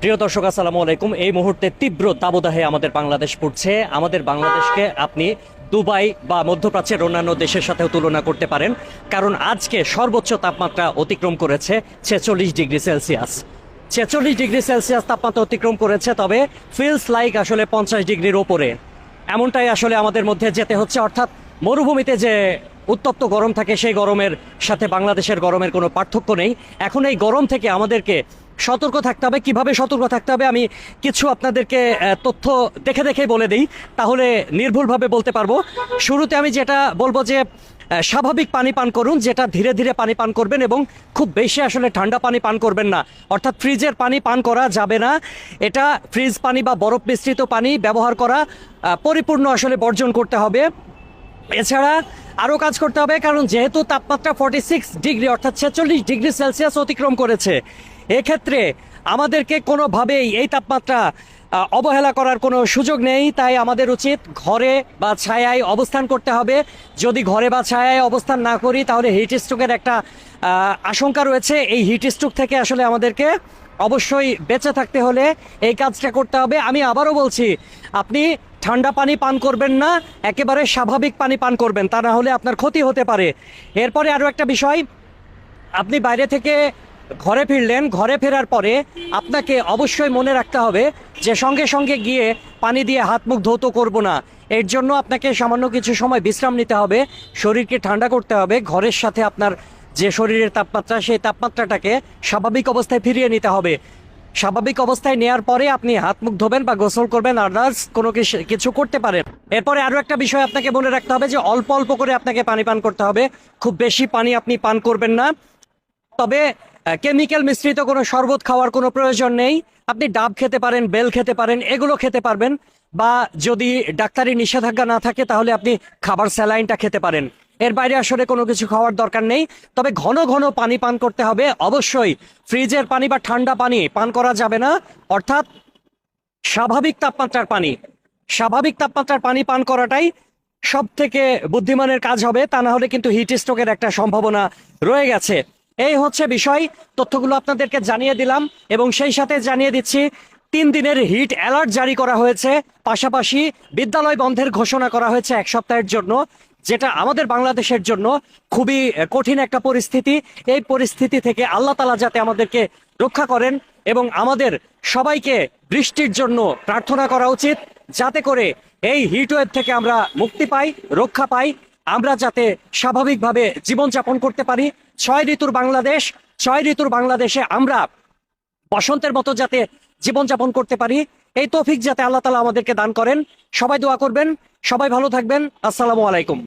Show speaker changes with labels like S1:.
S1: প্রিয় দর্শক, আসসালামু আলাইকুম। এই মুহূর্তে তীব্র দাবদাহে আমাদের বাংলাদেশ পড়ছে। আমাদের বাংলাদেশকে আপনি দুবাই বা মধ্যপ্রাচ্যের অন্যান্য দেশের সাথেও তুলনা করতে পারেন, কারণ আজকে সর্বোচ্চ তাপমাত্রা অতিক্রম করেছে 46 ডিগ্রি সেলসিয়াস। 46 ডিগ্রি সেলসিয়াস তাপমাত্রা অতিক্রম করেছে, তবে ফিলস লাইক আসলে 50 ডিগ্রির ওপরে। এমনটাই আসলে আমাদের মধ্যে যেতে হচ্ছে, অর্থাৎ মরুভূমিতে যে উত্তপ্ত গরম থাকে সেই গরমের সাথে বাংলাদেশের গরমের কোনো পার্থক্য নেই। এখন এই গরম থেকে আমাদেরকে সতর্ক থাকতে হবে। কিভাবে সতর্ক থাকতে হবে আমি কিছু আপনাদেরকে তথ্য দেখে দেখে বলে দিই, তাহলে নির্ভুলভাবে বলতে পারবো। শুরুতে আমি যেটা বলবো যে স্বাভাবিক পানি পান করুন, যেটা ধীরে ধীরে পানি পান করবেন, এবং খুব বেশি আসলে ঠান্ডা পানি পান করবেন না। অর্থাৎ ফ্রিজের পানি পান করা যাবে না। এটা ফ্রিজ পানি বা বরফ মিশ্রিত পানি ব্যবহার করা পরিপূর্ণ আসলে বর্জন করতে হবে। এছাড়া আরও কাজ করতে হবে, কারণ যেহেতু তাপমাত্রা 46 ডিগ্রি অর্থাৎ 46 ডিগ্রি সেলসিয়াস অতিক্রম করেছে, এক্ষেত্রে আমাদেরকে কোনোভাবেই এই তাপমাত্রা অবহেলা করার কোনো সুযোগ নেই। তাই আমাদের উচিত ঘরে বা ছায়ায় অবস্থান করতে হবে। যদি ঘরে বা ছায়ায় অবস্থান না করি, তাহলে হিট স্ট্রোকের একটা আশঙ্কা রয়েছে। এই হিট স্ট্রোক থেকে আসলে আমাদেরকে অবশ্যই বেঁচে থাকতে হলে এই কাজটা করতে হবে। আমি আবারও বলছি, আপনি ঠান্ডা পানি পান করবেন না, একেবারে স্বাভাবিক পানি পান করবেন, তা না হলে আপনার ক্ষতি হতে পারে। এরপরে আরও একটা বিষয়, আপনি বাইরে থেকে ঘরে ফিরলেন, ঘরে ফেরার পরে আপনাকে অবশ্যই মনে রাখতে হবে যে সঙ্গে সঙ্গে গিয়ে পানি দিয়ে হাত মুখ ধৌত করব না। এর জন্য আপনাকে সামান্য কিছু সময় বিশ্রাম নিতে হবে, শরীরকে ঠান্ডা করতে হবে। ঘরের সাথে আপনার যে শরীরের তাপমাত্রা, সেই তাপমাত্রাটাকে স্বাভাবিক অবস্থায় ফিরিয়ে নিতে হবে। স্বাভাবিক অবস্থায় নেওয়ার পরে আপনি হাত মুখ ধোবেন বা গোসল করবেন, আদার্স কোনো কিছু করতে পারেন। এরপরে আরও একটা বিষয় আপনাকে মনে রাখতে হবে যে অল্প অল্প করে আপনাকে পানি পান করতে হবে। খুব বেশি পানি আপনি পান করবেন না। তবে কেমিক্যাল মিশ্রিত কোনো শরবত খাওয়ার কোনো প্রয়োজন নেই। আপনি ডাব খেতে পারেন, বেল খেতে পারেন, এগুলো খেতে পারবেন। বা যদি ডাক্তারি নিষেধাজ্ঞা না থাকে, তাহলে আপনি খাবার স্যালাইনটা খেতে পারেন। এর বাইরে আসলে কোনো কিছু খাওয়ার দরকার নেই। তবে ঘন ঘন পানি পান করতে হবে। অবশ্যই ফ্রিজের পানি বা ঠান্ডা পানি পান করা যাবে না। অর্থাৎ স্বাভাবিক তাপমাত্রার পানি, স্বাভাবিক তাপমাত্রার পানি পান করাটাই সব থেকে বুদ্ধিমানের কাজ হবে। তা না হলে কিন্তু হিট স্ট্রোকের একটা সম্ভাবনা রয়ে গেছে। এই হচ্ছে বিষয়। তথ্যগুলো আপনাদেরকে জানিয়ে দিলাম, এবং সেই সাথে জানিয়ে দিচ্ছি 3 দিনের হিট অ্যালার্ট জারি করা হয়েছে। পাশাপাশি বিদ্যালয় বন্ধের ঘোষণা করা হয়েছে 1 সপ্তাহের জন্য, যেটা আমাদের বাংলাদেশের জন্য খুবই কঠিন একটা পরিস্থিতি। এই পরিস্থিতি থেকে আল্লাহ তাআলা যাতে আমাদেরকে রক্ষা করেন, এবং আমাদের সবাইকে বৃষ্টির জন্য প্রার্থনা করা উচিত, যাতে করে এই হিটওয়েভ থেকে আমরা মুক্তি পাই, রক্ষা পাই, আমরা যাতে স্বাভাবিকভাবে জীবনযাপন করতে পারি। 6 ঋতুর বাংলাদেশ, 6 ঋতুর বাংলাদেশে আমরা বসন্তের মতো যাতে জীবনযাপন করতে পারি, এই তৌফিক যাতে আল্লাহ তাআলা আমাদেরকে দান করেন। সবাই দোয়া করবেন। সবাই ভালো থাকবেন। আসসালামু আলাইকুম।